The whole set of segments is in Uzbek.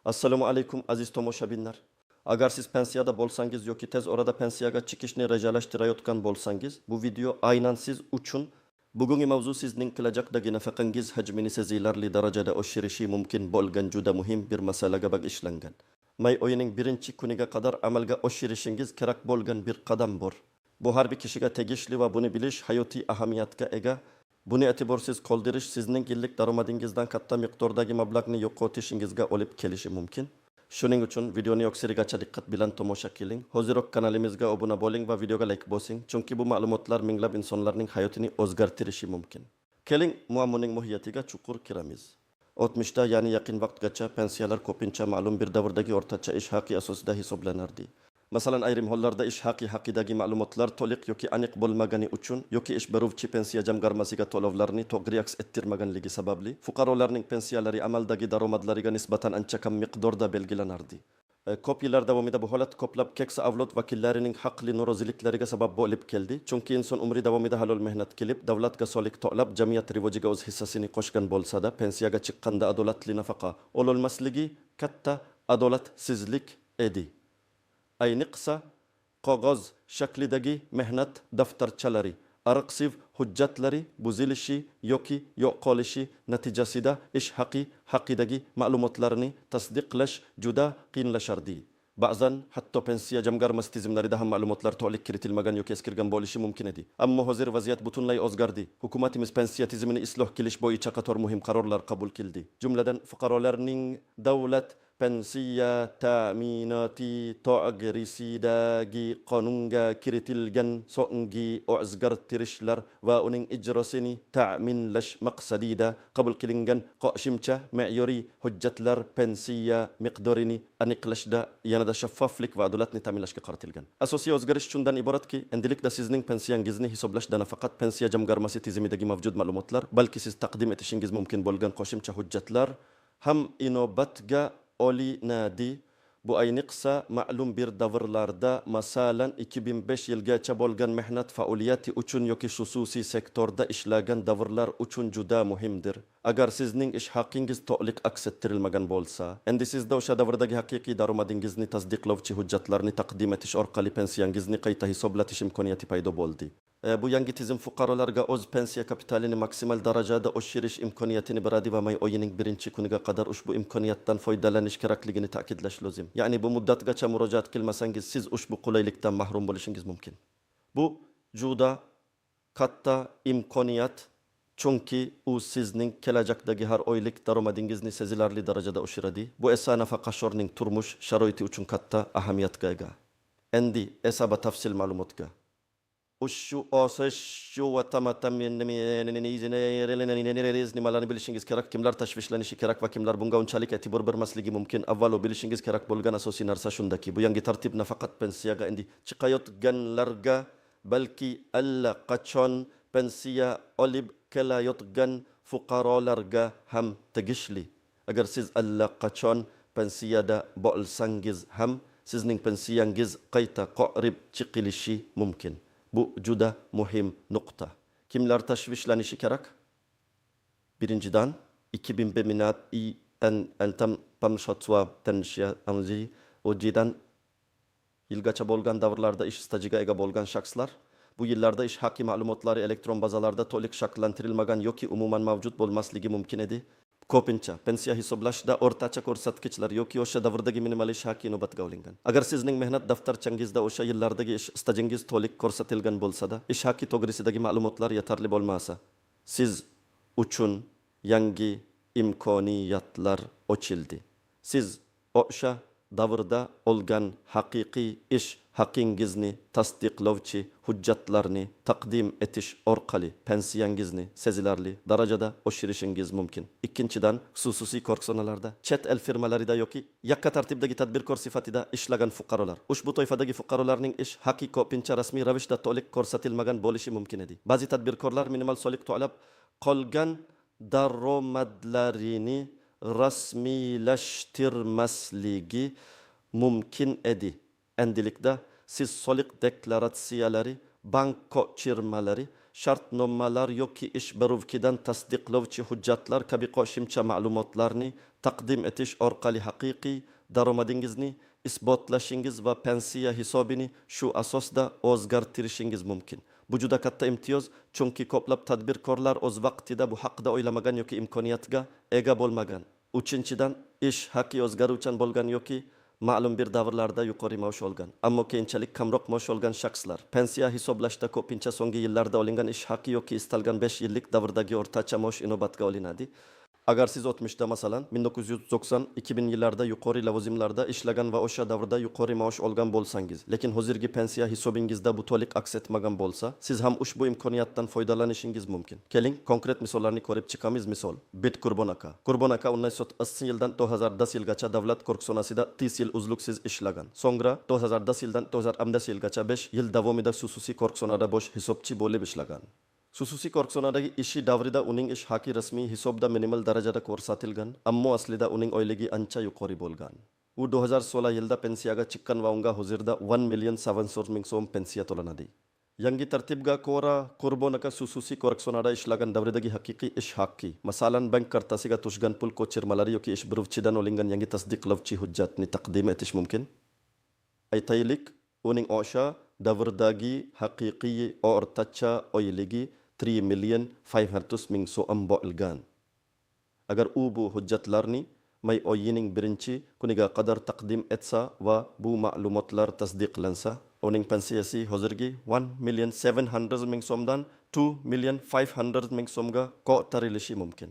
Assalomu alaykum aziz tomoshabinlar. Agar siz pensiyada bo'lsangiz yoki tez orada pensiyaga chiqishni rejalashtirayotgan bo'lsangiz, bu video aynan siz uchun. Bugungi mavzu sizning kelajakdagi nafaqangiz hajmini sezilarli darajada oshirishi mumkin bo'lgan juda muhim bir masalaga bag'ishlangan. May oyining 1-kuniga qadar amalga oshirishingiz kerak bo'lgan bir qadam bor. Bu har bir kishiga tegishli va buni bilish hayotiy ahamiyatga ega. Buni e'tiborsiz qoldirish sizning yillik daromadingizdan katta miqdordagi mablag'ni yo'qotishingizga olib kelishi mumkin. Shuning uchun videoni yo'qsirigacha diqqat bilan tomosha qiling. Hoziroq kanalimizga obuna bo'ling va videoga like bosing, chunki bu ma'lumotlar minglab insonlarning hayotini o'zgartirishi mumkin. Keling, muammoning mohiyatiga chuqur kiramiz. 60da, ya'ni yaqin vaqtgacha pensiyalar ko'pincha ma'lum bir davrdagi o'rtacha ish haqi asosida hisoblanardi. Masalan, ayrim hollarda ish haqi haqidagi ma'lumotlar to'liq yoki aniq bo'lmagani uchun yoki ish beruvchi pensiya jamg'armasiga to'lovlarni to'g'ri aks ettirmaganligi sababli fuqarolarning pensiyalari amaldagi daromadlariga nisbatan ancha kam miqdorda belgilanardi. Ko'p yillar davomida bu holat ko'plab keksa avlod vakillarining haqli noroziliklariga sabab bo'lib keldi. Chunki inson umri davomida halol mehnat qilib, davlatga soliq to'lab, jamiyat rivojiga o'z hissasini qo'shgan bo'lsa-da, pensiyaga chiqqanda adolatli nafaqa ololmasligi katta adolatsizlik edi. Ayniqsa qog'oz shaklidagi mehnat daftarchalari, arqsiv hujjatlari buzilishi yoki yo'qolishi natijasida ish haqi haqidagi ma'lumotlarni tasdiqlash juda qiyinlashardi. Ba'zan hatto pensiya jamg'armasi tizimlarida ham ma'lumotlar to'liq kiritilmagan yoki eskirgan bo'lishi mumkin edi. Ammo hozir vaziyat butunlay o'zgardi. Hukumatimiz pensiya tizimini isloh qilish bo'yicha qator muhim qarorlar qabul qildi. Jumladan fuqarolarning davlat pensiya ta'minoti to'g'risidagi qonunga kiritilgan so'nggi o'zgartirishlar va uning ijrosini ta'minlash maqsadida qabul qilingan qo'shimcha ma'yoriy hujjatlar pensiya miqdorini aniqlashda yanada shaffoflik va adolatni ta'minlashga qaratilgan. Asosiy o'zgarish shundan iboratki, endilikda sizning pensiyangizni hisoblashda nafaqat pensiya jamg'armasi tizimidagi mavjud ma'lumotlar, balki siz taqdim etishingiz mumkin bo'lgan qo'shimcha hujjatlar ham inobatga olinadi. Bu ayniqsa ma'lum bir davrlarda, masalan 2005 yilgacha bo'lgan mehnat faoliyati uchun yoki xususiy sektorda ishlagan davrlar uchun juda muhimdir. Agar sizning ish haqingiz to'liq aks ettirilmagan bo'lsa, endi sizda o'sha davrdagi haqiqiy daromadingizni tasdiqlovchi hujjatlarni taqdim etish orqali pensiyangizni qayta hisoblatish imkoniyati paydo bo'ldi. Bu yangi tizim fuqarolarga o'z pensiya kapitalini maksimal darajada oshirish imkoniyatini beradi va may oyining 1-kuniga qadar ushbu imkoniyatdan foydalanish kerakligini ta'kidlash lozim. Ya'ni bu muddatgacha murojaat qilmasangiz, siz ushbu qulaylikdan mahrum bo'lishingiz mumkin. Bu juda katta imkoniyat, chunki u sizning kelajakdagi har oylik daromadingizni sezilarli darajada oshiradi. Bu esa nafaqaxo'rning turmush sharoiti uchun katta ahamiyatga ega. Endi esa batafsil ma'lumotga. Ushu osashu va nimalarni bilishingiz kerak, kimlar tashvishlanishi kerak va kimlar bunga unchalik e'tibor bermasligi mumkin. Avvalo bilishingiz kerak bo'lgan asosiy narsa shundaki, bu yangi tartib nafaqat pensiyaga endi chiqayotganlarga, balki allaqachon pensiya olib kelayotgan fuqarolarga ham tegishli. Agar siz allaqachon pensiyada bo'lsangiz ham, sizning pensiyangiz qayta qo'rib chiqilishi mumkin. Bu juda muhim nuqta. Kimlar tashvishlanishi kerak? Birinchidan, 2000 minat tam pamshatwa tanshya amzi ojidan yilgacha bo'lgan davrlarda ish stajiga ega bo'lgan shaxslar, bu yillarda ish haqi ma'lumotlari elektron bazalarda to'liq shakllantirilmagan yoki umuman mavjud bo'lmasligi mumkin edi. Ko'pincha pensiya hisoblashda o'rtacha ko'rsatkichlar yoki o'sha davrdagi minimal ish haqi inobatga olingan. Agar sizning mehnat daftarchangizda o'sha yillardagi ish stajingiz to'liq ko'rsatilgan bo'lsa-da, ish haqi to'g'risidagi ma'lumotlar yetarli bo'lmasa, siz uchun yangi imkoniyatlar ochildi. Siz o'sha davrda olgan haqiqiy ish haqingizni tasdiqlovchi hujjatlarni taqdim etish orqali pensiyangizni sezilarli darajada oshirishingiz mumkin. Ikkinchidan, xususiy korxonalarda, chet el firmalarida yoki yakka tartibdagi tadbirkor sifatida ishlagan fuqarolar. Ushbu toifadagi fuqarolarning ish haqi ko'pincha rasmiy ravishda to'liq ko'rsatilmagan bo'lishi mumkin edi. Ba'zi tadbirkorlar minimal soliq to'lab qolgan daromadlarini rasmiylashtirmasligi mumkin edi. Endilikda siz soliq deklaratsiyalari, bank ko'chirmalari shartnomalar yoki ish beruvchidan tasdiqlovchi hujjatlar kabi qo'shimcha ma'lumotlarni taqdim etish orqali haqiqiy daromadingizni isbotlashingiz va pensiya hisobini shu asosda o'zgartirishingiz mumkin. Bu juda katta imtiyoz, chunki ko'plab tadbirkorlar o'z vaqtida bu haqida o'ylamagan yoki imkoniyatga ega bo'lmagan. Uchinchidan, ish haqi o'zgaruvchan bo'lgan yoki ma'lum bir davrlarda yuqori maosh olgan, ammo keyinchalik kamroq maosh olgan shaxslar pensiya hisoblashda ko'pincha so'nggi yillarda olingan ish haqi yoki istalgan 5 yillik davrdagi o'rtacha maosh inobatga olinadi. Agar siz o'tmishda masalan 1990-2000 yillarda yuqori lavozimlarda ishlagan va o'sha davrda yuqori maosh olgan bo'lsangiz, lekin hozirgi pensiya hisobingizda bu to'liq aks etmagan bo'lsa, siz ham ushbu imkoniyatdan foydalanishingiz mumkin. Keling, konkret misollarni ko'rib chiqamiz. Misol, Bit Qurbon aka. Qurbon aka 1980 yildan 2010 yilgacha davlat korxonasida 30 yil uzluksiz ishlagan. So'ngra 2010 yildan 2010 yilgacha 5 yil davomida xususiy korxonada bosh hisobchi bo'lib ishlagan. Xususiy korxonadagi ishi davrida uning ish haqi rasmiy hisobda minimal darajada ko'rsatilgan, ammo aslida uning oyligi ancha yuqori bo'lgan. U 2016 yilda pensiyaga chiqqan va unga hozirda 1,700,000 so'm pensiya to'lanadi. Yangi tartibga ko'ra, Qurbon aka xususiy korxonada ishlagan davridagi haqiqiy ish haqi, masalan bank kartasiga tushgan pul ko'chirmalari yoki ish beruvchidan olingan yangi tasdiqlovchi hujjatni taqdim etish mumkin. Aytaylik, uning o'sha davrdagi haqiqiy o'rtacha oyligi 3,500,000 so'm bo'lgan. Agar u bu hujjatlarni may oyining 1-kuniga qadar taqdim etsa va bu ma'lumotlar tasdiqlansa, uning pensiyasi hozirgi 1,700,000 so'mdan 2,500,000 so'mga ko'tarilishi mumkin.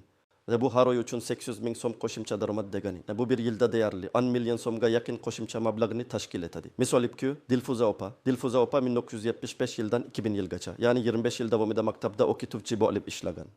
Bu har oy uchun 800,000 so'm qo'shimcha daromad degani. Bu bir yilda deyarli 1 million so'mga yaqin qo'shimcha mablag'ni tashkil etadi. Misolibki, Dilfuza opa 1975 yildan 2000 yilgacha, ya'ni 25 yil davomida maktabda o'qituvchi bo'lib ishlagan.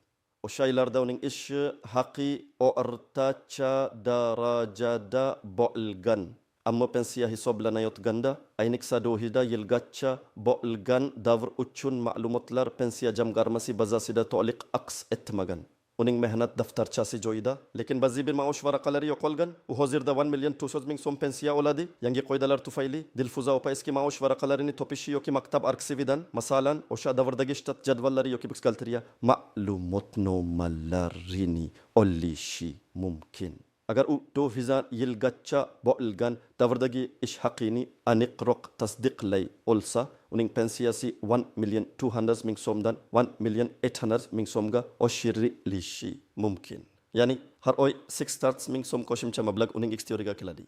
O'sha yillarda uning ishi haqi o'rtacha darajada bo'lgan. Ammo pensiya hisoblanayotganda, ayniqsa 2 yilgacha bo'lgan davr uchun ma'lumotlar pensiya jamg'armasi bazasida to'liq aks etmagan. Uning mehnat daftarchasi joyida, lekin ba'zi bir maosh varaqalari yo'qolgan. U hozirda 1,200,000 so'm pensiya oladi. Yangi qoidalar tufayli Dilfuza opa eski maosh varaqalarini topishi yoki maktab arxividan, masalan, o'sha davrdagi shtat jadvallari yoki buxgalteriya ma'lumotnomalarini olishi mumkin. Agar u 2 yilgacha bo'lgan davrdagi ish haqini aniqroq tasdiqlay olsa, uning pensiyasi 1,200,000 so'mdan 1,800,000 so'mga oshirilishi mumkin. Ya'ni har oy 600,000 so'm qo'shimcha mablag' uning eksterioriga keladi.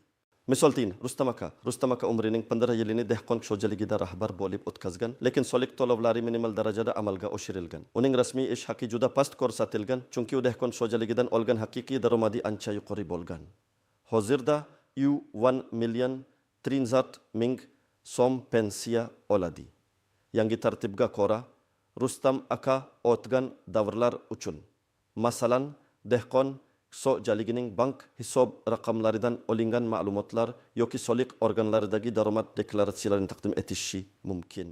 Misol tin, Rustam aka umrining 15 yilini dehqon xo'jaligida rahbar bo'lib o'tkazgan, lekin soliq to'lovlari minimal darajada amalga oshirilgan. Uning rasmiy ish haqi juda past ko'rsatilgan, chunki u dehqon xo'jaligidan olgan haqiqiy daromadi ancha yuqori bo'lgan. Hozirda u 1,300,000 so'm pensiya oladi. Yangi tartibga ko'ra, Rustam aka o'tgan davrlar uchun, masalan, dehqon xo'jaligining bank hisob raqamlaridan olingan ma'lumotlar yoki soliq organlaridagi daromad deklaratsiyalarini taqdim etishi mumkin.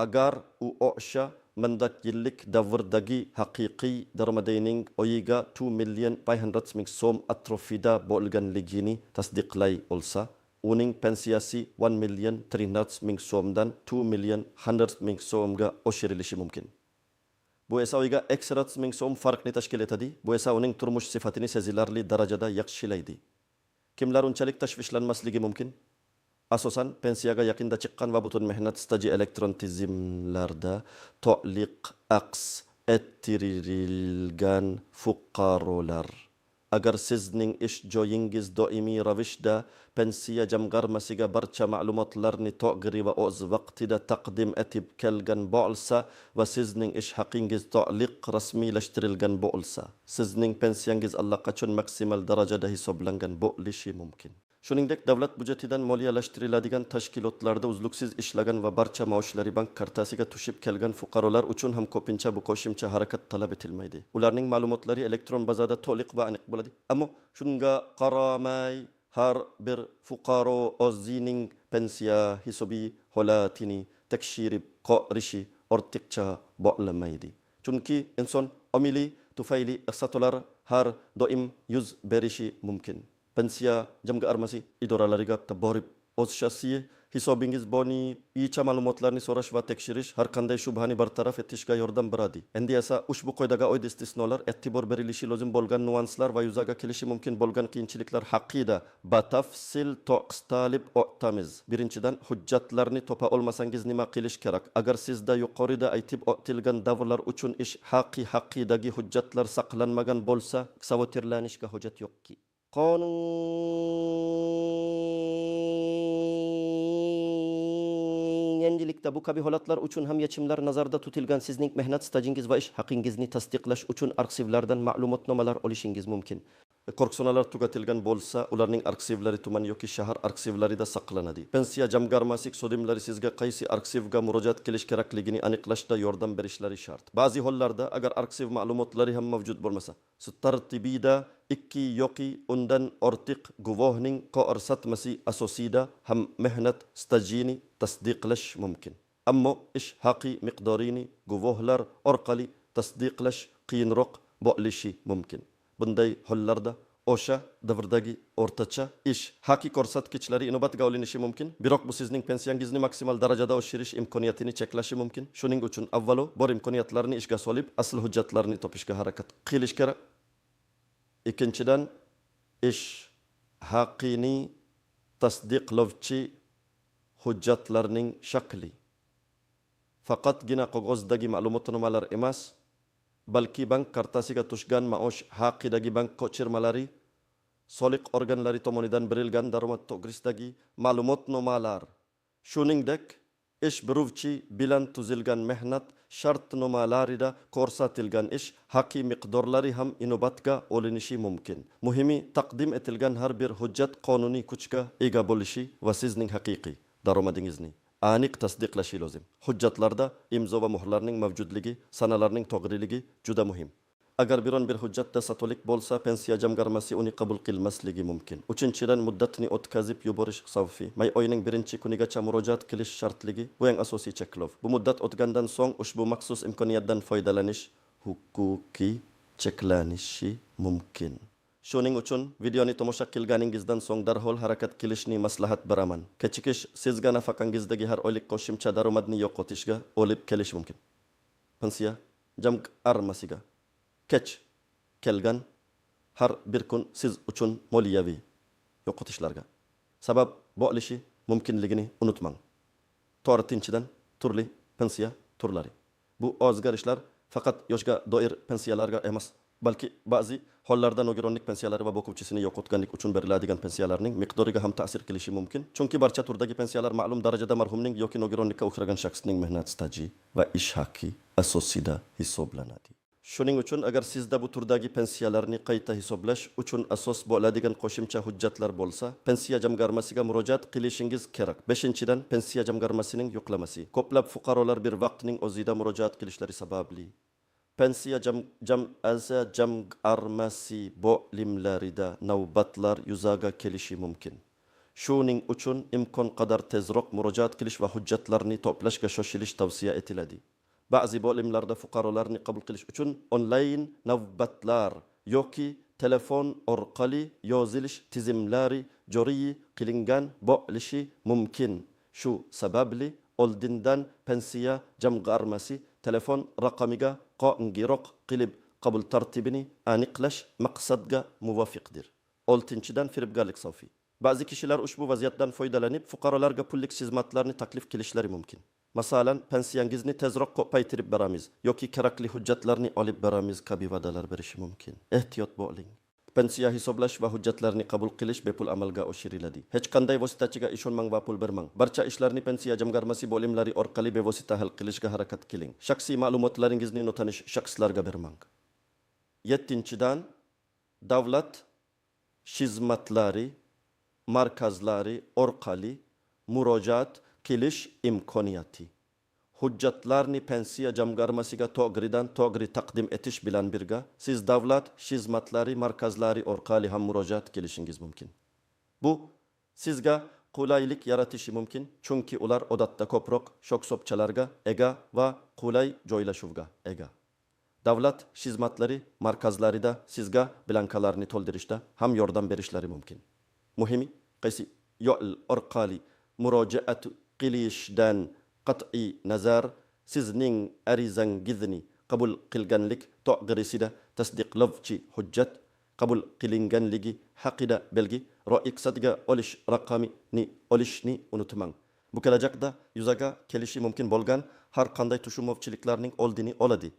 Agar u o'sha mandat yillik davrdagi haqiqiy daromadining oyiga 2,500,000 so'm atrofida bo'lganligini tasdiqlay olsa, uning pensiyasi 1,300,000 so'mdan 2,100,000 so'mga oshirilishi mumkin. Bu esa oyiga 800,000 so'm farqni tashkil etadi. Bu esa uning turmush sifatini sezilarli darajada yaxshilaydi. Kimlar unchalik tashvishlanmasligi mumkin? Asosan pensiyaga yaqinda chiqqan va butun mehnat staji elektron tizimlarda to'liq aks ettirilgan fuqarolar. Agar sizning ish joyingiz doimiy ravishda pensiya jamg'armasiga barcha ma'lumotlarni to'g'ri va o'z vaqtida taqdim etib kelgan bo'lsa va sizning ish haqingiz to'liq rasmiylashtirilgan bo'lsa, sizning pensiyangiz allaqachon maksimal darajada hisoblangan bo'lishi mumkin. Shuningdek, davlat budjetidan moliyalashtiriladigan tashkilotlarda uzluksiz ishlagan va barcha maoshlari bank kartasiga tushib kelgan fuqarolar uchun ham ko'pincha bu qo'shimcha harakat talab etilmaydi. Ularning ma'lumotlari elektron bazada to'liq va aniq bo'ladi. Ammo shunga qaramay, har bir fuqaro o'zining pensiya hisobiy holatini tekshirib ko'rishi ortiqcha bo'lmaydi. Chunki inson omili tufayli iqtisodlar har doim yuz berishi mumkin. Pensiya jamg'armasi idoralariga borib o'z shaxsiy hisobingiz boni icha ma'lumotlarni so'rash va tekshirish har qanday shubhani bartaraf etishga yordam beradi. Endi esa ushbu qoidaga oid istisnolar, e'tibor berilishi lozim bo'lgan nuanslar va yuzaga kelishi mumkin bo'lgan qiyinchiliklar haqida batafsil to'qistalib o'tamiz. Birinchidan, hujjatlarni topa olmasangiz nima qilish kerak? Agar sizda yuqorida aytib o'tilgan davrlar uchun ish haqidagi hujjatlar saqlanmagan bo'lsa, xavotirlanishga hojat yo'qki. Endilikda bu kabi holatlar uchun ham yechimlar nazarda tutilgan. Sizning mehnat stajingiz va ish haqingizni tasdiqlash uchun arsivlardan ma'lumotnomalar olishingiz mumkin. Korxonalar tugatilgan bo'lsa, ularning arsivlari tuman yoki shahar arsivlarida saqlanadi. Pensiya jamg'armasi xodimlari sizga qaysi arsivga murojaat qilish kerakligini aniqlashda yordam berishlari shart. Ba'zi hollarda agar arsiv ma'lumotlari ham mavjud bo'lmasa, sud tartibida 2 yoki undan ortiq guvohning ko'rsatmasi asosida ham mehnat stajini tasdiqlash mumkin. Ammo ish haqi miqdorini guvohlar orqali tasdiqlash qiyinroq bo'lishi mumkin. Bunday hollarda o'sha davrdagi o'rtacha ish haqi ko'rsatkichlari inobatga olinishi mumkin. Biroq bu sizning pensiyangizni maksimal darajada oshirish imkoniyatini cheklashi mumkin. Shuning uchun avvalo bor imkoniyatlarni ishga solib, asl hujjatlarni topishga harakat qilish kerak. Ikkinchidan, ish haqini tasdiqlovchi hujjatlarning shakli faqatgina qog'ozdagi ma'lumotnomalar emas, balki bank kartasiga tushgan maosh haqidagi bank ko'chirmalari, soliq organlari tomonidan berilgan daromad to'g'risidagi ma'lumotnomalar, shuningdek ish beruvchi bilan tuzilgan mehnat shartnomalarida ko'rsatilgan ish haqi miqdorlari ham inobatga olinishi mumkin. Muhimi, taqdim etilgan har bir hujjat qonuniy kuchga ega bo'lishi va sizning haqiqiy daromadingizni aniq tasdiqlashi lozim. Hujjatlarda imzo va muhrlarning mavjudligi, sanalarning to'g'riligi juda muhim. Agar biron bir hujjatda satolik bo'lsa, pensiya jamg'armasi uni qabul qilmasligi mumkin. Uchinchidan, muddatni o'tkazib yuborish xavfi. May oyining 1-kunigacha murojaat qilish shartligi bu eng asosiy cheklov. Bu muddat o'tgandan so'ng ushbu maxsus imkoniyatdan foydalanish huquqiy cheklanishi mumkin. Shuning uchun videoni tomosha qilganingizdan so'ng darhol harakat qilishni maslahat beraman. Kechikish sizga nafaqangizdagi har oylik qo'shimcha daromadni yo'qotishga olib kelishi mumkin. Pensiya jamg'armasiga kech kelgan har bir kun siz uchun moliyaviy yo'qotishlarga sabab bo'lishi mumkinligini unutmang. To'rtinchidan, turli pensiya turlari. Bu o'zgarishlar faqat yoshga doir pensiyalarga emas, balki ba'zi hollarda nogironlik pensiyalari va boquvchisini yo'qotganlik uchun beriladigan pensiyalarning miqdoriga ham ta'sir qilishi mumkin. Chunki barcha turdagi pensiyalar ma'lum darajada marhumning yoki nogironlikka uchragan shaxsning mehnat staji va ish haqi asosida hisoblanadi. Shuning uchun agar sizda bu turdagi pensiyalarni qayta hisoblash uchun asos bo'ladigan qo'shimcha hujjatlar bo'lsa, pensiya jamg'armasiga murojaat qilishingiz kerak. 5-dan, pensiya jamg'armasining yo'qlamasi. Ko'plab fuqarolar bir vaqtning o'zida murojaat qilishlari sababli pensiya jamg'armasi bo'limlarida navbatlar yuzaga kelishi mumkin. Shuning uchun imkon qadar tezroq murojaat qilish va hujjatlarni to'plashga shoshilish tavsiya etiladi. Ba'zi bo'limlarda fuqarolarni qabul qilish uchun onlayn navbatlar yoki telefon orqali yozilish tizimlari joriy qilingan bo'lishi mumkin. Shu sababli oldindan pensiya jamg'armasi telefon raqamiga qo'ng'iroq qilib qabul tartibini aniqlash maqsadga muvofiqdir. 6-dan, firibgarlik xavfi. Ba'zi kishilar ushbu vaziyatdan foydalanib fuqarolarga pullik xizmatlarni taklif qilishlari mumkin. Masalan, pensiyangizni tezroq ko'paytirib beramiz yoki kerakli hujjatlarni olib beramiz kabi va'dalar berishi mumkin. Ehtiyot bo'ling. Pensiya hisoblash va hujjatlarni qabul qilish bepul amalga oshiriladi. Hech qanday vositachiga ishonmang va pul bermang. Barcha ishlarni pensiya jamg'armasi bo'limlari orqali bevosita hal qilishga harakat qiling. Shaxsiy ma'lumotlaringizni notanish shaxslarga bermang. 7-dan, davlat xizmatlari markazlari orqali murojaat qilish imkoniyati. Hujjatlarni pensiya jamg'armasiga to'g'ri taqdim etish bilan birga, siz davlat xizmatlari markazlari orqali ham murojaat qilishingiz mumkin. Bu sizga qulaylik yaratishi mumkin, chunki ular odatda ko'proq shoksopchalarga ega va qulay joylashuvga ega. Davlat xizmatlari markazlarida sizga blankalarni to'ldirishda ham yordam berishlari mumkin. Muhimi, qaysi yo'l orqali murojaat qilishdan qat'iy nazar sizning arizangizni qabul qilganlik to'g'risida tasdiqlovchi hujjat qabul qilinganligi haqida belgi ro'yxatga olish raqamini olishni unutmang. Bu kelajakda yuzaga kelishi mumkin bo'lgan har qanday tushunmovchiliklarning oldini oladi.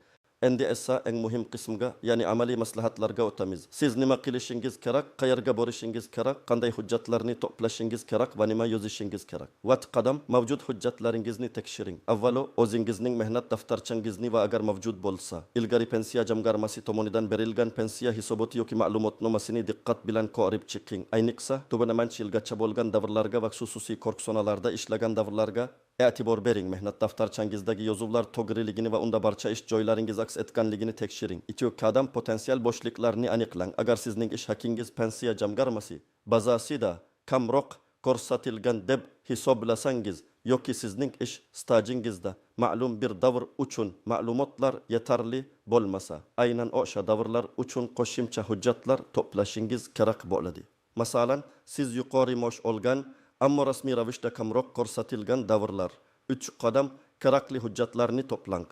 Endi esa eng muhim qismga, ya'ni amaliy maslahatlarga o'tamiz. Siz nima qilishingiz kerak, qayerga borishingiz kerak, qanday hujjatlarni to'plashingiz kerak va nima yozishingiz kerak. Qadam mavjud hujjatlaringizni tekshiring. Avvalo o'zingizning mehnat daftarchangizni va agar mavjud bo'lsa, ilgari pensiya jamg'armasi tomonidan berilgan pensiya hisoboti yoki ma'lumotnomasini diqqat bilan ko'rib chiqing. Ayniqsa, to'g'ri yilgacha bo'lgan davrlarga va xususiy korxonalarda ishlagan davrlarga e'tibor bering. Mehnat daftarchangizdagi yozuvlar to'g'riligini va unda barcha ish joylaringiz aks etganligini tekshiring. Qadam potensial bo'shliqlarni aniqlang. Agar sizning ish haqqingiz pensiya jamg'armasi bazasida kamroq ko'rsatilgan deb hisoblasangiz yoki sizning ish stajingizda ma'lum bir davr uchun ma'lumotlar yetarli bo'lmasa, aynan o'sha davrlar uchun qo'shimcha hujjatlar to'plashingiz kerak bo'ladi. Masalan, siz yuqori maosh olgan ammo rasmiy ravishda kamroq ko'rsatilgan davrlar. 3 qadam kerakli hujjatlarni to'plang.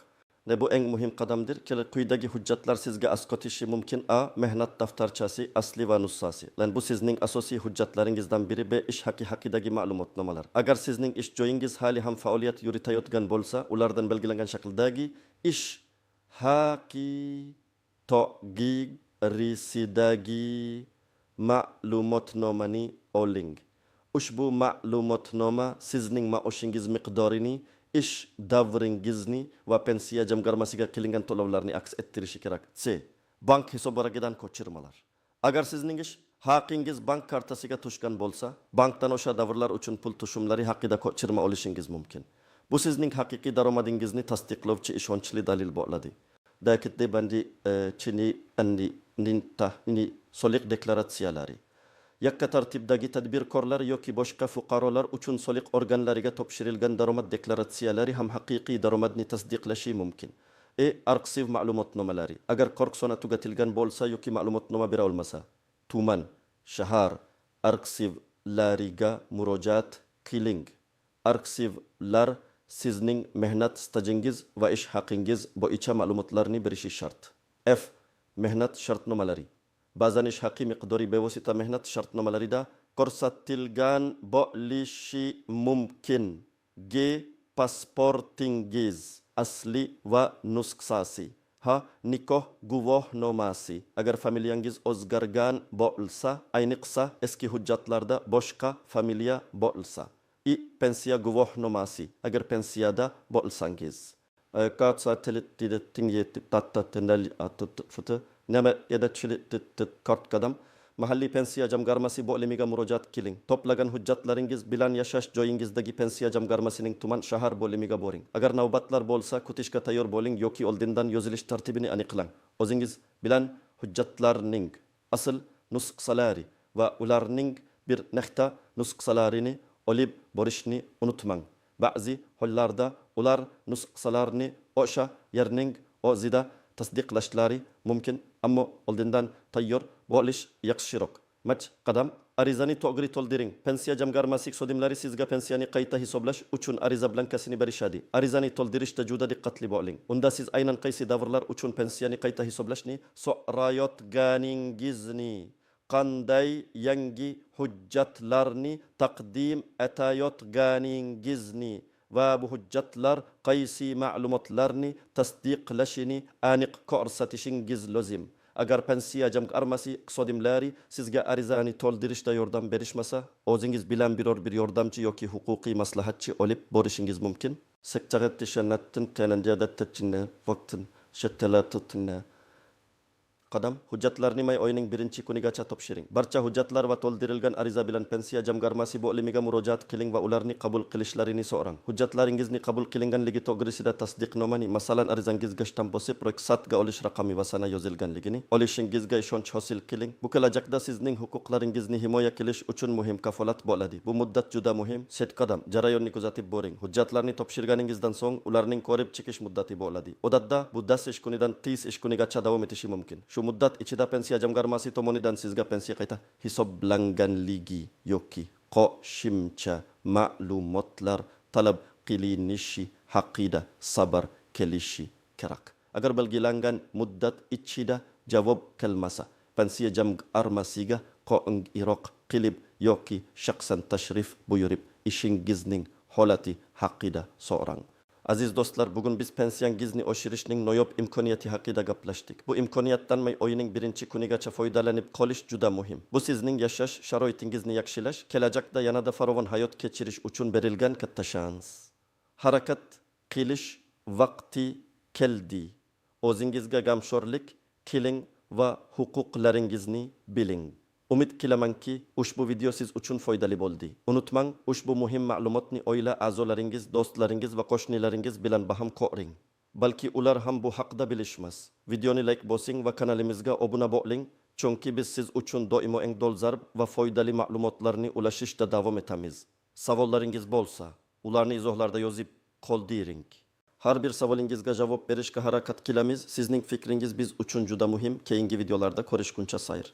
Bu eng muhim qadamdir. Quyidagi hujjatlar sizga asqotishi mumkin. A. Mehnat daftarchasi asli va nusxasi. Bu sizning asosiy hujjatlaringizdan biri. B. Ish haqqi haqidagi ma'lumotnomalar. Agar sizning ish joyingiz hali ham faoliyat yuritayotgan bo'lsa, ulardan belgilangan shakldagi ish haqqi to'g'risidagi ma'lumotnomani oling. Ushbu ma'lumotnoma sizning maoshingiz miqdorini, ish davringizni va pensiya jamg'armasiga qilingan to'lovlarni aks ettirishi kerak. C. Bank hisobotidan ko'chirmalar. Agar sizning ish haqqingiz bank kartasiga tushgan bo'lsa, bankdan o'sha davrlar uchun pul tushumlari haqida ko'chirma olishingiz mumkin. Bu sizning haqiqiy daromadingizni tasdiqlovchi ishonchli dalil bo'ladi. Dakitde bandi chini andi nintahni soliq deklaratsiyalari. Yakka tartibdagi tadbirkorlar yoki boshqa fuqarolar uchun soliq organlariga topshirilgan daromad deklaratsiyalari ham haqiqiy daromadni tasdiqlashi mumkin. Arxiv ma'lumotnomalari. Agar korxona tugatilgan bo'lsa yoki ma'lumotnoma bera olmasa, tuman, shahar arxivlariga murojaat qiling. Arxivlar sizning mehnat stajingiz va ish haqqingiz bo'yicha ma'lumotlarni berishi shart. F. Mehnat shartnomalari. Ba'zan ish haqqi miqdori bevosita mehnat shartnomalarida ko'rsatilgan bo'lishi mumkin. G. Pasportingiz asli va nusxasi. Ha. Nikoh guvohnomasi. Agar familiyangiz o'zgargan bo'lsa, ayniqsa eski hujjatlarda boshqa familiya bo'lsa. Pensiya guvohnomasi. Agar pensiyada bo'lsangiz. Katsa tilittidetin yetip tattatenel atıtıfıtı. Neme kart kadam. Mahalliy pensiya jamg'armasi bo'limiga murojaat qiling. To'plagan hujjatlaringiz bilan yashash joyingizdagi pensiya jamg'armasining tuman shahar bo'limiga boring. Agar navbatlar bo'lsa, kutishga tayyor bo'ling yoki oldindan yozilish tartibini aniqlang. O'zingiz bilan hujjatlarning asl nusxalari va ularning bir nechta nusxalarini olib borishni unutmang. Ba'zi hollarda ular nusxalarni o'sha yerning o'zida tasdiqlashlari mumkin, ammo oldindan tayyor bo'lish yaxshiroq. Qadam arizani to'g'ri to'ldiring. Pensiya jamg'armasi xodimlari sizga pensiyani qayta hisoblash uchun ariza blankasini berishadi. Arizani to'ldirishda juda diqqatli bo'ling. Unda siz aynan qaysi davrlar uchun pensiyani qayta hisoblashni so'rayotganingizni, qanday yangi hujjatlarni taqdim etayotganingizni va bu hujjatlar qaysi ma'lumotlarni tasdiqlashini aniq ko'rsatishingiz lozim. Agar pensiya jamg'armasi xodimlari sizga arizani to'ldirishda yordam berishmasa, o'zingiz bilan biror bir yordamchi yoki huquqiy maslahatchi olib borishingiz mumkin. Sekçaret şenattin tenendiyada tetçinne vaktin şettelatutne. Qadam hujjatlarni may oyining 1-kunigacha topshiring. Barcha hujjatlar va to'ldirilgan ariza bilan pensiya jamg'armasi bo'limiga murojaat qiling va ularni qabul qilishlarini so'rang. Hujjatlaringizni qabul qilinganligi to'g'risida tasdiqnomani, masalan arizangizga shtamp bosib, ro'yxatga olish raqami va sana yozilganligini olishingizga ishonch hosil qiling. Bu kelajakda sizning huquqlaringizni himoya qilish uchun muhim kafolat bo'ladi. Bu muddat juda muhim. Qadam jarayonni kuzatib boring. Hujjatlarni topshirganingizdan so'ng ularning ko'rib chiqish muddati bo'ladi. Odatda bu 10 ish kunidan 30 ish kunigacha davom etishi mumkin. Shu muddat ichida pensiya jamg'armasi tomonidan sizga pensiya qayta hisoblanganligi yoki qo'shimcha ma'lumotlar talab qilinishi haqida xabar kelishi kerak. Agar belgilangan muddat ichida javob kelmasa, pensiya jamg'armasiga qo'ng'iroq qilib yoki shaxsan tashrif buyurib ishingizning holati haqida so'rang. Aziz do'stlar, bugun biz pensiyangizni oshirishning noyob imkoniyati haqida gaplashdik. Bu imkoniyatdan oyning birinchi kunigacha foydalanib qolish juda muhim. Bu sizning yashash sharoitingizni yaxshilash, kelajakda yanada farovon hayot kechirish uchun berilgan katta shans. Harakat qilish vaqti keldi. O'zingizga g'amxo'rlik qiling va huquqlaringizni biling. Umid qilamanki, ushbu video siz uchun foydali bo'ldi. Unutmang, ushbu muhim ma'lumotni oila a'zolaringiz, do'stlaringiz va qo'shnilaringiz bilan baham ko'ring. Balki ular ham bu haqda bilishmas. Videoni like bosing va kanalimizga obuna bo'ling, chunki biz siz uchun doimo eng dolzarb va foydali ma'lumotlarni ulashishda davom etamiz. Savollaringiz bo'lsa, ularni izohlarda yozib qoldiring. Har bir savolingizga javob berishga harakat qilamiz. Sizning fikringiz biz uchun juda muhim. Keyingi videolarda ko'rishguncha sayr.